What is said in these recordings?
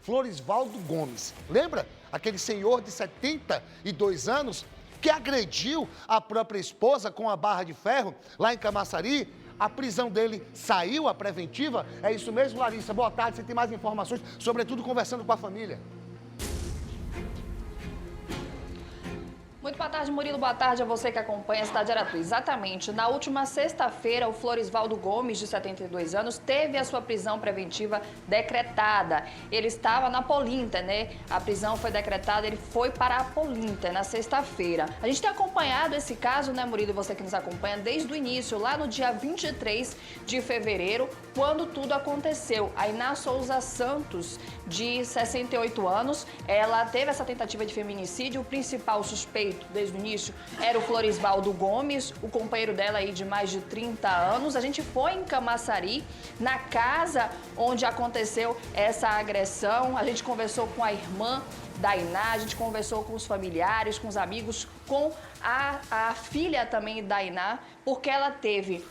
Florisvaldo Gomes. Lembra? Aquele senhor de 72 anos que agrediu a própria esposa com a barra de ferro lá em Camaçari. A prisão dele saiu, a preventiva. É isso mesmo, Larissa? Boa tarde, você tem mais informações, sobretudo conversando com a família. Muito boa tarde, Murilo. Boa tarde a você que acompanha a Cidade Aratu. Exatamente. Na última sexta-feira, o Florisvaldo Gomes, de 72 anos, teve a sua prisão preventiva decretada. Ele estava na Polinter, né? A prisão foi decretada, ele foi para a Polinter na sexta-feira. A gente tem acompanhado esse caso, né, Murilo, e você que nos acompanha, desde o início, lá no dia 23 de fevereiro, quando tudo aconteceu. A Iná Souza Santos, de 68 anos, ela teve essa tentativa de feminicídio. O principal suspeito desde o início era o Florisvaldo Gomes, o companheiro dela aí de mais de 30 anos. A gente foi em Camaçari, na casa onde aconteceu essa agressão. A gente conversou com a irmã da Iná, a gente conversou com os familiares, com os amigos, com a filha também da Iná, porque ela teve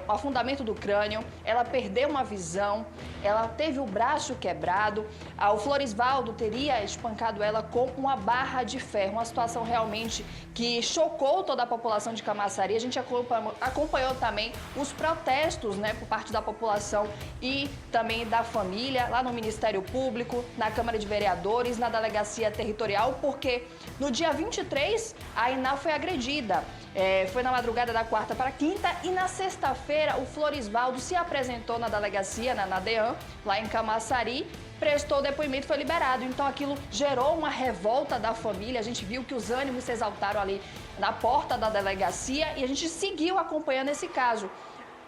o afundamento do crânio, ela perdeu uma visão, ela teve o braço quebrado. O Florisvaldo teria espancado ela com uma barra de ferro, uma situação realmente que chocou toda a população de Camaçari. A gente acompanhou também os protestos, né, por parte da população e também da família, lá no Ministério Público, na Câmara de Vereadores, na Delegacia Territorial, porque no dia 23 a Iná foi agredida. Foi na madrugada da quarta para a quinta e na sexta-feira o Florisvaldo se apresentou na delegacia, na DEAN, lá em Camaçari, prestou depoimento e foi liberado. Então aquilo gerou uma revolta da família, a gente viu que os ânimos se exaltaram ali na porta da delegacia e a gente seguiu acompanhando esse caso.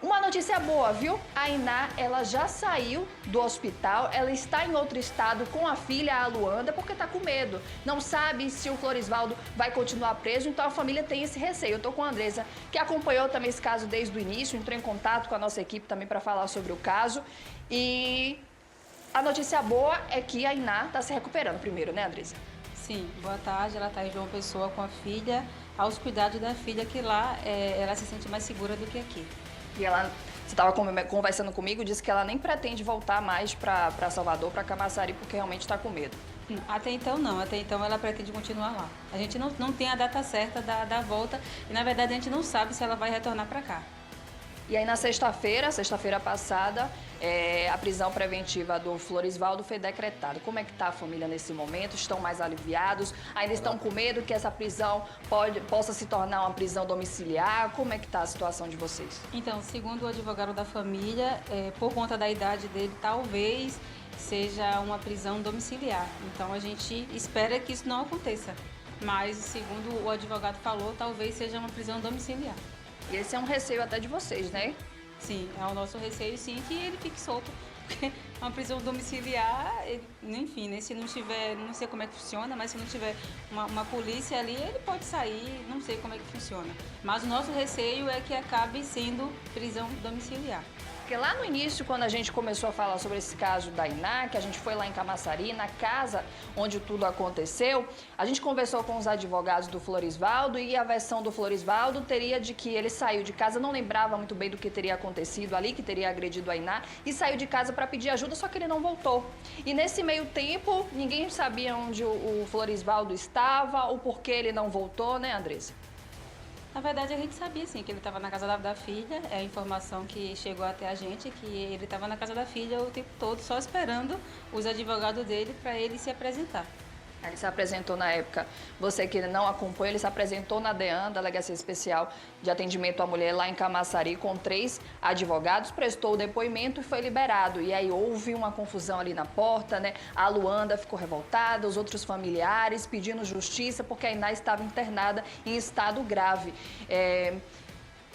Uma notícia boa, viu? A Iná, ela já saiu do hospital, ela está em outro estado com a filha, a Luanda, porque está com medo. Não sabe se o Florisvaldo vai continuar preso, então a família tem esse receio. Eu estou com a Andressa, que acompanhou também esse caso desde o início, entrou em contato com a nossa equipe também para falar sobre o caso. E a notícia boa é que a Iná está se recuperando primeiro, né, Andressa? Sim, boa tarde. Ela está em João Pessoa com a filha, aos cuidados da filha, que lá ela se sente mais segura do que aqui. E ela, você estava conversando comigo, disse que ela nem pretende voltar mais para Salvador, para Camaçari, porque realmente está com medo. Até então não, até então ela pretende continuar lá. A gente não tem a data certa da volta e na verdade a gente não sabe se ela vai retornar para cá. E aí na sexta-feira passada, a prisão preventiva do Florisvaldo foi decretada. Como é que está a família nesse momento? Estão mais aliviados? Ainda estão com medo que essa prisão possa se tornar uma prisão domiciliar? Como é que está a situação de vocês? Então, segundo o advogado da família, por conta da idade dele, talvez seja uma prisão domiciliar. Então a gente espera que isso não aconteça. Mas, segundo o advogado falou, talvez seja uma prisão domiciliar. E esse é um receio até de vocês, né? Sim, é o nosso receio, sim, que ele fique solto. Porque uma prisão domiciliar, enfim, né, se não tiver, não sei como é que funciona, mas se não tiver uma polícia ali, ele pode sair, não sei como é que funciona. Mas o nosso receio é que acabe sendo prisão domiciliar. Porque lá no início, quando a gente começou a falar sobre esse caso da Iná, que a gente foi lá em Camaçari, na casa onde tudo aconteceu, a gente conversou com os advogados do Florisvaldo e a versão do Florisvaldo teria de que ele saiu de casa, não lembrava muito bem do que teria acontecido ali, que teria agredido a Iná, e saiu de casa para pedir ajuda, só que ele não voltou. E nesse meio tempo, ninguém sabia onde o Florisvaldo estava, o porquê ele não voltou, né, Andressa? Na verdade, a gente sabia, sim, que ele estava na casa da filha. É a informação que chegou até a gente, que ele estava na casa da filha o tempo todo, só esperando os advogados dele para ele se apresentar. Ele se apresentou na época, você que não acompanha, ele se apresentou na DEAN, Delegacia Especial de Atendimento à Mulher, lá em Camaçari, com 3 advogados, prestou o depoimento e foi liberado. E aí houve uma confusão ali na porta, né? A Luanda ficou revoltada, os outros familiares pedindo justiça, porque a Iná estava internada em estado grave.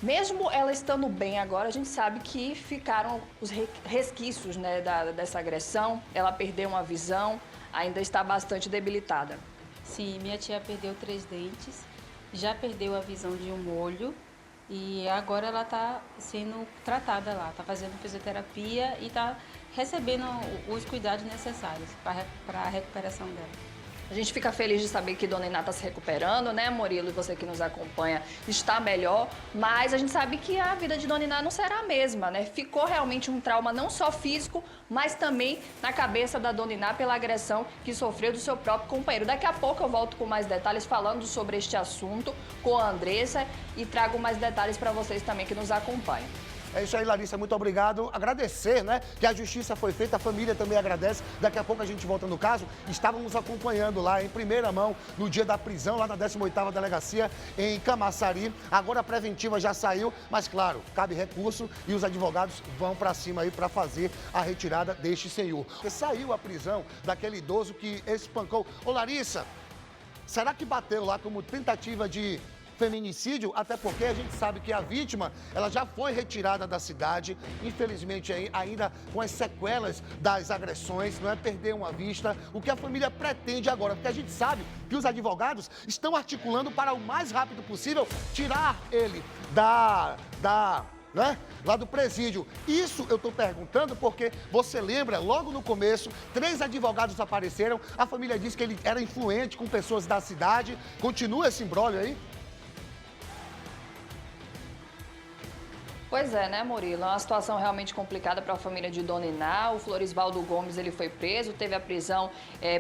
Mesmo ela estando bem agora, a gente sabe que ficaram os resquícios, né, dessa agressão, ela perdeu uma visão, ainda está bastante debilitada. Sim, minha tia perdeu 3 dentes, já perdeu a visão de um olho e agora ela está sendo tratada lá, está fazendo fisioterapia e está recebendo os cuidados necessários para a recuperação dela. A gente fica feliz de saber que Dona Iná está se recuperando, né, Murilo? E você que nos acompanha está melhor, mas a gente sabe que a vida de Dona Iná não será a mesma, né? Ficou realmente um trauma não só físico, mas também na cabeça da Dona Iná pela agressão que sofreu do seu próprio companheiro. Daqui a pouco eu volto com mais detalhes falando sobre este assunto com a Andressa e trago mais detalhes para vocês também que nos acompanham. É isso aí, Larissa, muito obrigado. Agradecer, né, que a justiça foi feita, a família também agradece. Daqui a pouco a gente volta no caso. Estávamos acompanhando lá em primeira mão no dia da prisão, lá na 18ª Delegacia em Camaçari. Agora a preventiva já saiu, mas claro, cabe recurso e os advogados vão para cima aí para fazer a retirada deste senhor. Saiu a prisão daquele idoso que espancou. Ô Larissa, será que bateu lá como tentativa de feminicídio? Até porque a gente sabe que a vítima, ela já foi retirada da cidade, infelizmente ainda com as sequelas das agressões, não é, perder uma vista. O que a família pretende agora? Porque a gente sabe que os advogados estão articulando para o mais rápido possível tirar ele lá do presídio. Isso eu estou perguntando porque você lembra, logo no começo, 3 advogados apareceram, a família disse que ele era influente com pessoas da cidade. Continua esse imbróglio aí? Pois é, né, Murilo? É uma situação realmente complicada para a família de Dona Iná. O Florisvaldo Gomes, ele foi preso, teve a prisão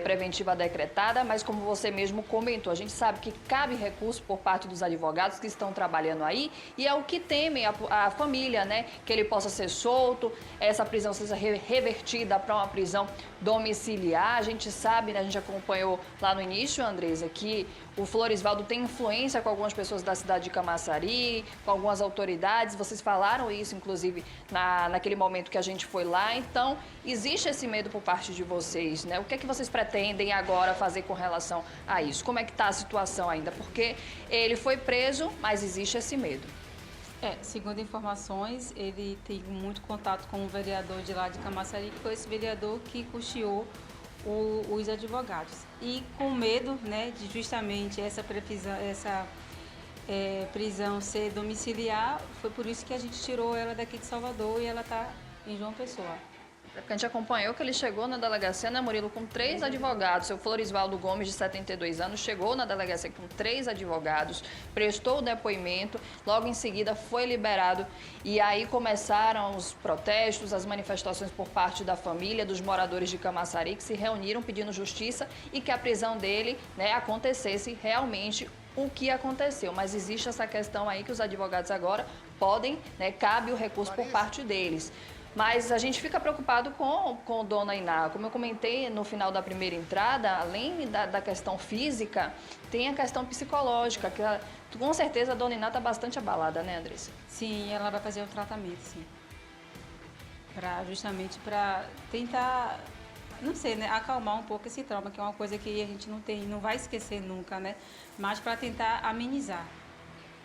preventiva decretada, mas como você mesmo comentou, a gente sabe que cabe recurso por parte dos advogados que estão trabalhando aí e é o que temem a família, né? Que ele possa ser solto, essa prisão seja revertida para uma prisão domiciliar. A gente sabe, né, a gente acompanhou lá no início, Andressa, que o Florisvaldo tem influência com algumas pessoas da cidade de Camaçari, com algumas autoridades. Vocês falaram isso, inclusive, naquele momento que a gente foi lá. Então, existe esse medo por parte de vocês, né? O que é que vocês pretendem agora fazer com relação a isso? Como é que está a situação ainda? Porque ele foi preso, mas existe esse medo. Segundo informações, ele tem muito contato com o vereador de lá de Camaçari, que foi esse vereador que custeou os advogados. E com medo, né, de justamente essa prisão ser domiciliar, foi por isso que a gente tirou ela daqui de Salvador e ela está em João Pessoa. Porque a gente acompanhou que ele chegou na delegacia, né, Murilo, com 3 advogados. Seu Florisvaldo Gomes, de 72 anos, chegou na delegacia com 3 advogados, prestou o depoimento, logo em seguida foi liberado. E aí começaram os protestos, as manifestações por parte da família, dos moradores de Camaçari, que se reuniram pedindo justiça e que a prisão dele, né, acontecesse realmente o que aconteceu. Mas existe essa questão aí que os advogados agora podem, né, cabe o recurso por parte deles. Mas a gente fica preocupado com Dona Iná. Como eu comentei no final da primeira entrada, além da questão física, tem a questão psicológica, que com certeza a Dona Iná está bastante abalada, né, Andressa? Sim, ela vai fazer um tratamento, sim. Justamente para tentar, não sei, né, acalmar um pouco esse trauma, que é uma coisa que a gente não vai esquecer nunca, né? Mas para tentar amenizar.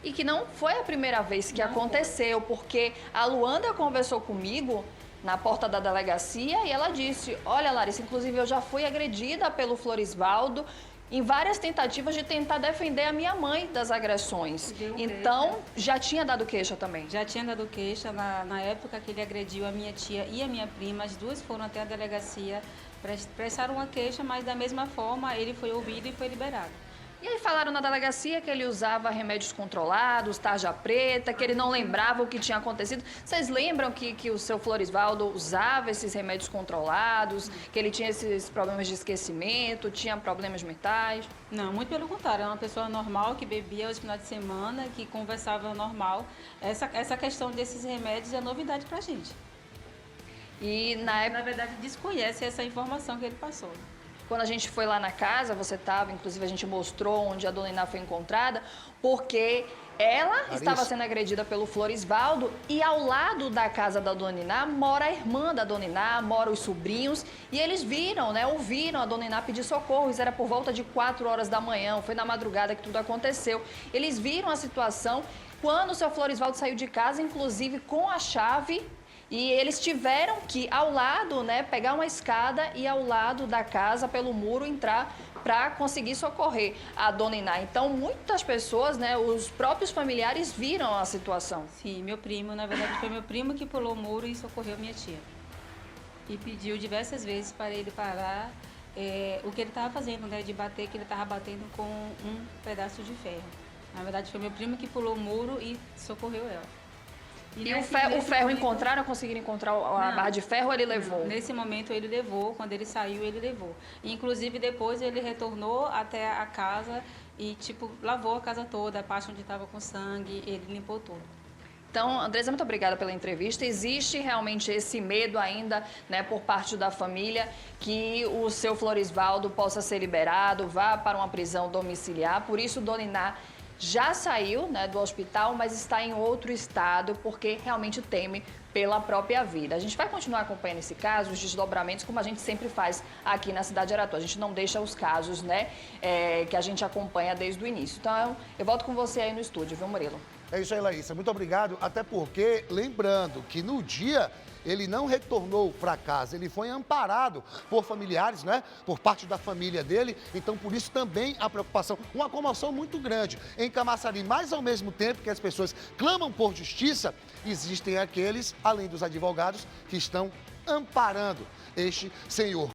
E que não foi a primeira vez que aconteceu, porque a Luanda conversou comigo na porta da delegacia e ela disse: olha, Larissa, inclusive eu já fui agredida pelo Florisvaldo em várias tentativas de tentar defender a minha mãe das agressões. Então, já tinha dado queixa também? Já tinha dado queixa. Na época que ele agrediu a minha tia e a minha prima, as duas foram até a delegacia, prestaram uma queixa, mas da mesma forma ele foi ouvido e foi liberado. E aí falaram na delegacia que ele usava remédios controlados, tarja preta, que ele não lembrava o que tinha acontecido. Vocês lembram que o seu Florisvaldo usava esses remédios controlados, que ele tinha esses problemas de esquecimento, tinha problemas mentais? Não, muito pelo contrário. É uma pessoa normal que bebia aos finais de semana, que conversava normal. Essa questão desses remédios é novidade pra gente. E na verdade, desconhece essa informação que ele passou. Quando a gente foi lá na casa, você estava, inclusive a gente mostrou onde a Dona Iná foi encontrada, porque ela estava sendo agredida pelo Florisvaldo e ao lado da casa da Dona Iná mora a irmã da Dona Iná, moram os sobrinhos, e eles viram, né, ouviram a Dona Iná pedir socorro. Isso era por volta de 4 horas da manhã, foi na madrugada que tudo aconteceu. Eles viram a situação quando o seu Florisvaldo saiu de casa, inclusive com a chave. E eles tiveram que, ao lado, né, pegar uma escada e ao lado da casa, pelo muro, entrar para conseguir socorrer a Dona Iná. Então, muitas pessoas, né, os próprios familiares viram a situação. Sim, meu primo, na verdade, foi meu primo que pulou o muro e socorreu minha tia. E pediu diversas vezes para ele parar o que ele estava fazendo, né, de bater, que ele estava batendo com um pedaço de ferro. Na verdade, foi meu primo que pulou o muro e socorreu ela. E o ferro encontraram, conseguiram encontrar a barra de ferro ou ele levou? Nesse momento ele levou, quando ele saiu ele levou. E, inclusive depois ele retornou até a casa e tipo lavou a casa toda, a parte onde estava com sangue, ele limpou tudo. Então, Andresa, muito obrigada pela entrevista. Existe realmente esse medo ainda, né, por parte da família, que o seu Florisvaldo possa ser liberado, vá para uma prisão domiciliar. Por isso, Dona Iná já saiu, né, do hospital, mas está em outro estado, porque realmente teme pela própria vida. A gente vai continuar acompanhando esse caso, os desdobramentos, como a gente sempre faz aqui na cidade de Aratu. A gente não deixa os casos, né, que a gente acompanha desde o início. Então, eu volto com você aí no estúdio, viu, Murilo? É isso aí, Laísa. Muito obrigado. Até porque, lembrando que no dia ele não retornou para casa, ele foi amparado por familiares, né? Por parte da família dele. Então, por isso também a preocupação, uma comoção muito grande em Camaçari. Mas, ao mesmo tempo que as pessoas clamam por justiça, existem aqueles, além dos advogados, que estão amparando este senhor.